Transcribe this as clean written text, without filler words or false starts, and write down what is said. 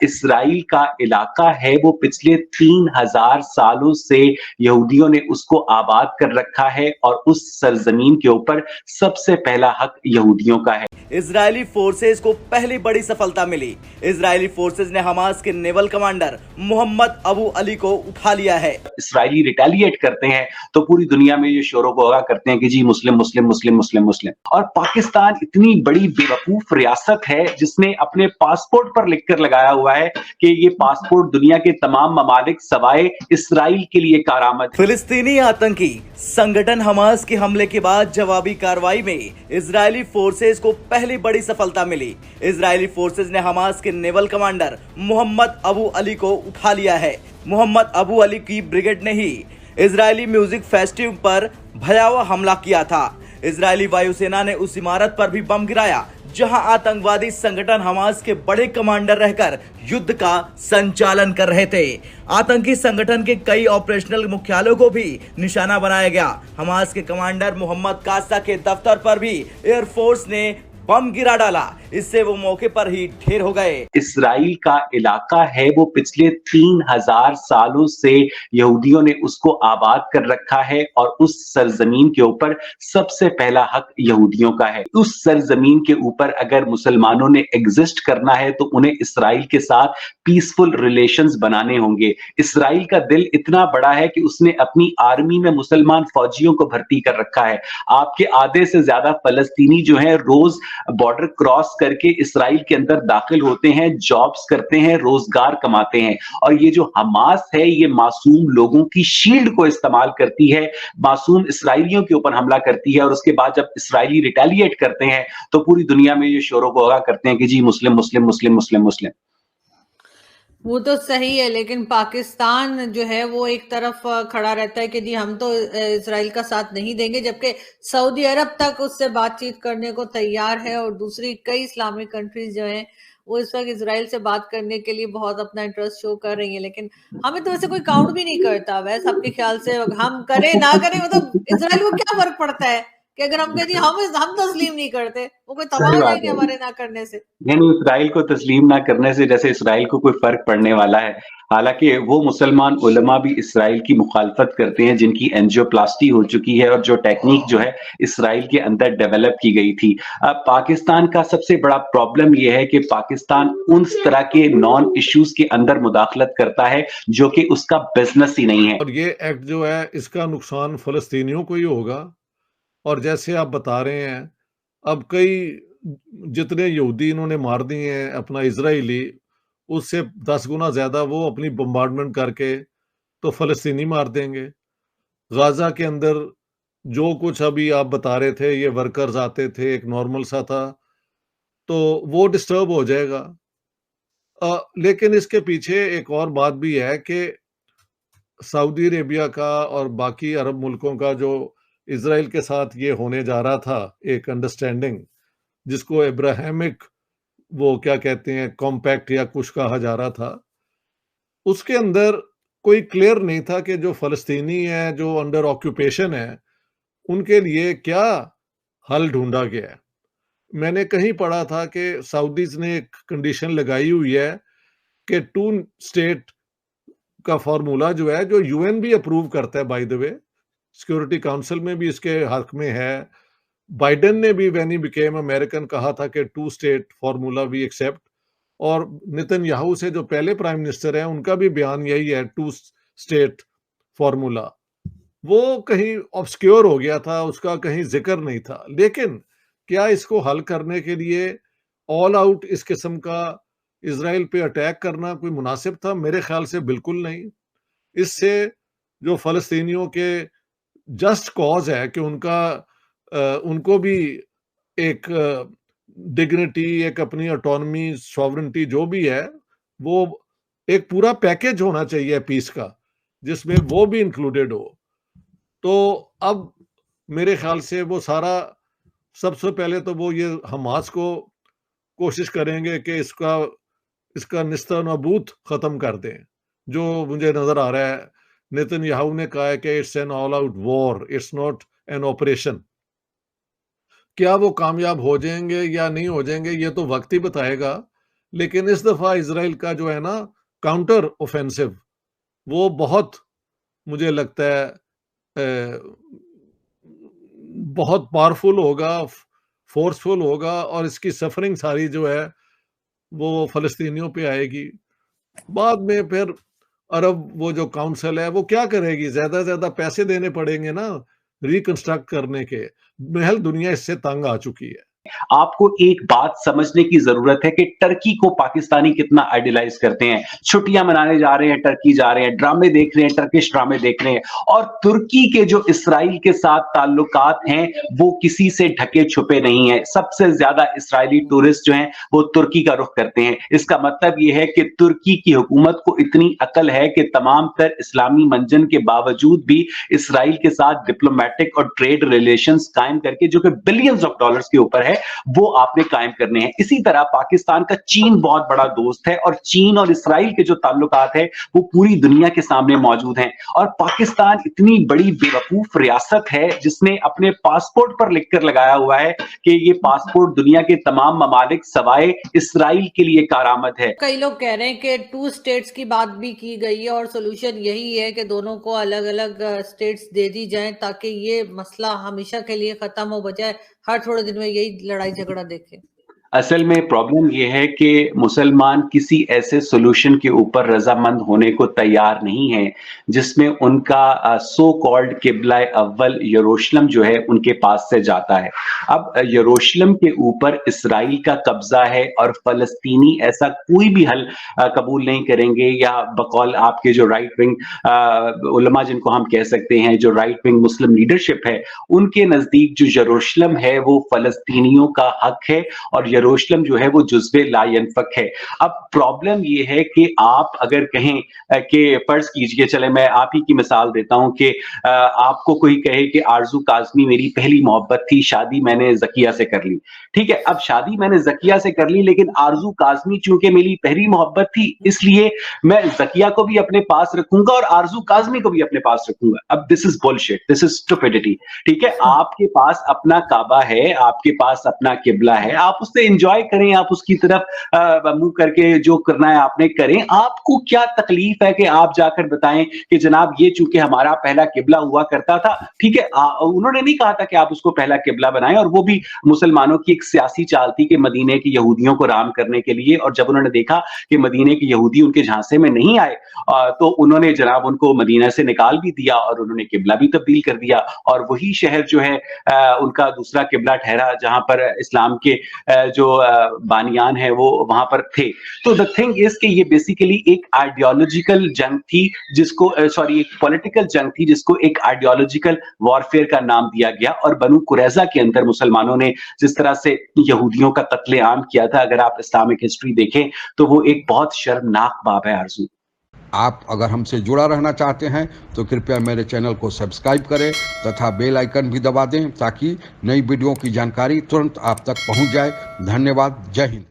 اسرائیل کا علاقہ ہے وہ پچھلے 3000 سالوں سے یہودیوں نے اس کو آباد کر رکھا ہے اور اس سرزمین کے اوپر سب سے پہلا حق یہودیوں کا ہے۔ اسرائیلی فورسز کو پہلی بڑی سفلتا ملی۔ اسرائیلی فورسز نے حماس کے نیول کمانڈر محمد ابو علی کو اٹھا لیا ہے۔ اسرائیلی ریٹیلیٹ کرتے ہیں تو پوری دنیا میں یہ شور و غوغا کرتے ہیں کہ جی مسلم مسلم مسلم مسلم مسلم، اور پاکستان اتنی بڑی بے وقوف ریاست ہے جس نے اپنے پاسپورٹ پر لکھ کر لگایا ہوا ہے کہ یہ پاسپورٹ دنیا کے تمام ممالک سوائے اسرائیل کے لیے کارآمد۔ فلسطینی آتنکی سنگٹھن حماس کے حملے کے بعد جوابی کارروائی میں اسرائیلی فورسز کو پہلی بڑی سفلتا ملی۔ اسرائیلی فورسز نے حماس کے نیول کمانڈر محمد ابو علی کو اٹھا لیا ہے۔ محمد ابو علی کی بریگیڈ نے ہی اسرائیلی میوزک فیسٹیول پر بھیاوا حملہ کیا تھا۔ اسرائیلی وایو سینا نے اس عمارت پر بھی بم گرایا جہاں آتنکوادی سنگٹھن حماس کے بڑے کمانڈر رہ کر یدھ کا سنچالن کر رہے تھے۔ آتنکی سنگٹھن کے کئی آپریشنل مکھیالوں کو بھی نشانہ بنایا گیا۔ حماس کے کمانڈر محمد قاسہ کے دفتر پر بھی ایئر فورس نے بم گرا ڈالا، اس سے وہ موقع پر ہی ڈھیر ہو گئے۔ اسرائیل کا علاقہ ہے وہ پچھلے 3000 سالوں سے یہودیوں نے اس کو آباد کر رکھا ہے اور اس سرزمین کے اوپر سب سے پہلا حق یہودیوں کا ہے۔ اس سرزمین کے اوپر اگر مسلمانوں نے ایگزسٹ کرنا ہے تو انہیں اسرائیل کے ساتھ پیسفل ریلیشنز بنانے ہوں گے۔ اسرائیل کا دل اتنا بڑا ہے کہ اس نے اپنی آرمی میں مسلمان فوجیوں کو بھرتی کر رکھا ہے۔ آپ کے آدھے سے زیادہ فلسطینی جو ہیں روز بارڈر کراس کر کے اسرائیل کے اندر داخل ہوتے ہیں، جابز کرتے ہیں، روزگار کماتے ہیں، اور یہ جو حماس ہے یہ معصوم لوگوں کی شیلڈ کو استعمال کرتی ہے، معصوم اسرائیلیوں کے اوپر حملہ کرتی ہے، اور اس کے بعد جب اسرائیلی ریٹیلیٹ کرتے ہیں تو پوری دنیا میں یہ شور و غوغا کرتے ہیں کہ جی مسلم مسلم مسلم مسلم مسلم۔ وہ تو صحیح ہے، لیکن پاکستان جو ہے وہ ایک طرف کھڑا رہتا ہے کہ جی ہم تو اسرائیل کا ساتھ نہیں دیں گے، جبکہ سعودی عرب تک اس سے بات چیت کرنے کو تیار ہے، اور دوسری کئی اسلامک کنٹریز جو ہیں وہ اس وقت اسرائیل سے بات کرنے کے لیے بہت اپنا انٹرسٹ شو کر رہی ہیں۔ لیکن ہمیں تو ویسے کوئی کاؤنٹ بھی نہیں کرتا، ویسے آپ کے خیال سے ہم کریں نہ کریں مطلب اسرائیل کو کیا فرق پڑتا ہے کہ اگر ہم کہیں جی ہم تسلیم نہیں کرتے، وہ کوئی تباہ ہو جائیں گے ہمارے نہ کرنے سے؟ یعنی اسرائیل کو تسلیم نہ کرنے سے جیسے اسرائیل کو کوئی فرق پڑنے والا ہے۔ حالانکہ وہ مسلمان علماء بھی اسرائیل کی مخالفت کرتے ہیں جن کی اینجیوپلاسٹی ہو چکی ہے اور جو ٹیکنیک جو ہے اسرائیل کے اندر ڈیولپ کی گئی تھی۔ اب پاکستان کا سب سے بڑا پرابلم یہ ہے کہ پاکستان اس طرح کے نان ایشوز کے اندر مداخلت کرتا ہے جو کہ اس کا بزنس ہی نہیں ہے۔ اور یہ ایکٹ جو ہے اس کا نقصان فلسطینیوں کو ہی ہوگا، اور جیسے آپ بتا رہے ہیں اب کئی جتنے یہودی انہوں نے مار دیے ہیں اپنا اسرائیلی، اس سے 10 گنا زیادہ وہ اپنی بمبارڈمنٹ کر کے تو فلسطینی مار دیں گے۔ غازہ کے اندر جو کچھ ابھی آپ بتا رہے تھے، یہ ورکرز آتے تھے، ایک نارمل سا تھا، تو وہ ڈسٹرب ہو جائے گا۔ لیکن اس کے پیچھے ایک اور بات بھی ہے کہ سعودی عربیہ کا اور باقی عرب ملکوں کا جو اسرائیل کے ساتھ یہ ہونے جا رہا تھا ایک انڈرسٹینڈنگ، جس کو ابراہیمک وہ کیا کہتے ہیں کمپیکٹ یا کچھ کہا جا رہا تھا، اس کے اندر کوئی کلیئر نہیں تھا کہ جو فلسطینی ہیں جو انڈر آکوپیشن ہیں ان کے لیے کیا حل ڈھونڈا گیا ہے۔ میں نے کہیں پڑھا تھا کہ سعودیز نے ایک کنڈیشن لگائی ہوئی ہے کہ 2 اسٹیٹ کا فارمولا جو ہے، جو یو این بھی اپروو کرتا ہے، by the way security council میں بھی اس کے حق میں ہے۔ بائیڈن نے بھی وین ہی بیکیم امریکن کہا تھا کہ 2 اسٹیٹ فارمولا وی ایکسیپٹ، اور نتن یاہو سے جو پہلے پرائم منسٹر ہیں ان کا بھی بیان یہی ہے 2 اسٹیٹ فارمولا۔ وہ کہیں آبسکیور ہو گیا تھا، اس کا کہیں ذکر نہیں تھا۔ لیکن کیا اس کو حل کرنے کے لیے آل آؤٹ اس قسم کا اسرائیل پہ اٹیک کرنا کوئی مناسب تھا؟ میرے خیال سے بالکل نہیں۔ اس سے جو فلسطینیوں کے جسٹ کاز ہے کہ ان کو بھی ایک ڈگنیٹی، ایک اپنی آٹونمی، سوورنٹی جو بھی ہے، وہ ایک پورا پیکج ہونا چاہیے پیس کا جس میں وہ بھی انکلوڈیڈ ہو۔ تو اب میرے خیال سے وہ سارا سب سے پہلے تو وہ یہ حماس کو کوشش کریں گے کہ اس کا نستہ نابود ختم کر دیں، جو مجھے نظر آ رہا ہے۔ نیتن یاہو نے کہا ہے کہ it's an all out war, it's not an operation. کیا وہ کامیاب ہو جائیں گے یا نہیں ہو جائیں گے یہ تو وقت ہی بتائے گا، لیکن اس دفعہ اسرائیل کا جو ہے نا کاؤنٹر اوفینسو وہ بہت مجھے لگتا ہے بہت پاورفل ہوگا، فورسفل ہوگا، اور اس کی سفرنگ ساری جو ہے وہ فلسطینیوں پہ آئے گی۔ بعد میں پھر عرب وہ جو کاؤنسل ہے وہ کیا کرے گی؟ زیادہ سے زیادہ پیسے دینے پڑیں گے نا ریکنسٹرکٹ کرنے کے۔ محل دنیا اس سے تنگ آ چکی ہے۔ آپ کو ایک بات سمجھنے کی ضرورت ہے کہ ٹرکی کو پاکستانی کتنا آئیڈیلائز کرتے ہیں، چھٹیاں منانے جا رہے ہیں ٹرکی جا رہے ہیں، ڈرامے دیکھ رہے ہیں، ٹرکش ڈرامے دیکھ رہے ہیں، اور ترکی کے جو اسرائیل کے ساتھ تعلقات ہیں وہ کسی سے ڈھکے چھپے نہیں ہیں۔ سب سے زیادہ اسرائیلی ٹورسٹ جو ہیں وہ ترکی کا رخ کرتے ہیں۔ اس کا مطلب یہ ہے کہ ترکی کی حکومت کو اتنی عقل ہے کہ تمام تر اسلامی منجن کے باوجود بھی اسرائیل کے ساتھ ڈپلومیٹک اور ٹریڈ ریلیشنز قائم کر کے، جو کہ بلینز آف ڈالرز کے اوپر ہے، وہ آپ نے قائم کرنے ہیں۔ اسی طرح پاکستان کا چین بہت بڑا دوست ہے، اور چین اور اسرائیل کے جو تعلقات ہیں وہ پوری دنیا کے سامنے موجود ہیں۔ اور پاکستان اتنی بڑی بے وقوف ریاست ہے جس نے اپنے پاسپورٹ پر لکھ کر لگایا ہوا ہے کہ یہ پاسپورٹ دنیا کے تمام ممالک سوائے اسرائیل کے لیے کارآمد ہے۔ کئی لوگ کہہ رہے ہیں کہ 2 اسٹیٹس کی بات بھی کی گئی ہے، اور سولوشن یہی ہے کہ دونوں کو الگ الگ اسٹیٹس دے دی جائیں تاکہ یہ مسئلہ ہمیشہ کے لیے ختم ہو، بجائے ہر تھوڑے دن میں یہی لڑائی جھگڑا دیکھیں۔ اصل میں پرابلم یہ ہے کہ مسلمان کسی ایسے سولوشن کے اوپر رضامند ہونے کو تیار نہیں ہیں جس میں ان کا سو کالڈ قبلہ اول یروشلم جو ہے ان کے پاس سے جاتا ہے۔ اب یروشلم کے اوپر اسرائیل کا قبضہ ہے، اور فلسطینی ایسا کوئی بھی حل قبول نہیں کریں گے، یا بقول آپ کے جو رائٹ ونگ علماء جن کو ہم کہہ سکتے ہیں، جو رائٹ ونگ مسلم لیڈرشپ ہے، ان کے نزدیک جو یروشلم ہے وہ فلسطینیوں کا حق ہے، اور یروشلم جو ہے وہ جزو لا ینفک ہے۔ اب پرابلم یہ ہے کہ آپ اگر کہیں کہ فرض کیجئے، چلے میں آپ ہی کی مثال دیتا ہوں، کہ آپ کو کوئی کہے کہ آرزو کاظمی میری پہلی محبت تھی، شادی میں نے زکیہ سے کر لی، ٹھیک ہے، اب شادی میں نے زکیہ سے کر لی، لیکن آرزو کاظمی چونکہ میری پہلی محبت تھی اس لیے میں زکیہ کو بھی اپنے پاس رکھوں گا اور آرزو کاظمی کو بھی اپنے پاس رکھوں گا۔ اب دس از بولشٹ، دس از اسٹوپڈیٹی، ٹھیک ہے۔ آپ کے پاس اپنا کعبہ ہے، آپ کے پاس اپنا قبلہ ہے، آپ اس سے انجوائے کریں، آپ اس کی طرف منہ کر کے جو کرنا ہے آپ نے کریں۔ آپ کو کیا تکلیف ہے کہ آپ جا کر بتائیں کہ جناب یہ چونکہ ہمارا پہلا قبلہ ہوا کرتا تھا، ٹھیک ہے، انہوں نے نہیں کہا تھا کہ آپ اس کو پہلا قبلہ بنائیں، اور وہ بھی مسلمانوں کی ایک سیاسی چال تھی کہ مدینے کے یہودیوں کو رام کرنے کے لیے، اور جب انہوں نے دیکھا کہ مدینے کے یہودی ان کے جھانسے میں نہیں آئے تو انہوں نے جناب ان کو مدینہ سے نکال بھی دیا، اور انہوں نے قبلہ بھی تبدیل کر دیا، اور وہی شہر جو ہے ان کا دوسرا قبلہ ٹھہرا جہاں پر اسلام کے جو بانیان ہیں وہ وہاں پر تھے۔ تو the thing is کہ یہ بیسیکلی ایک آئیڈیالوجیکل جنگ تھی جس کو ایک پولیٹیکل جنگ تھی جس کو ایک آئیڈیالوجیکل وارفیئر کا نام دیا گیا، اور بنو قریظہ کے اندر مسلمانوں نے جس طرح سے یہودیوں کا قتل عام کیا تھا، اگر آپ اسلامک ہسٹری دیکھیں تو وہ ایک بہت شرمناک باب ہے۔ آرزو، آپ اگر ہم سے جڑا رہنا چاہتے ہیں تو کرپیا میرے چینل کو سبسکرائب کریں تتھا بیل آئیکن بھی دبا دیں تاکہ نئی ویڈیو کی جانکاری ترنت آپ تک پہنچ جائے۔ دھنیہ واد، جے ہند۔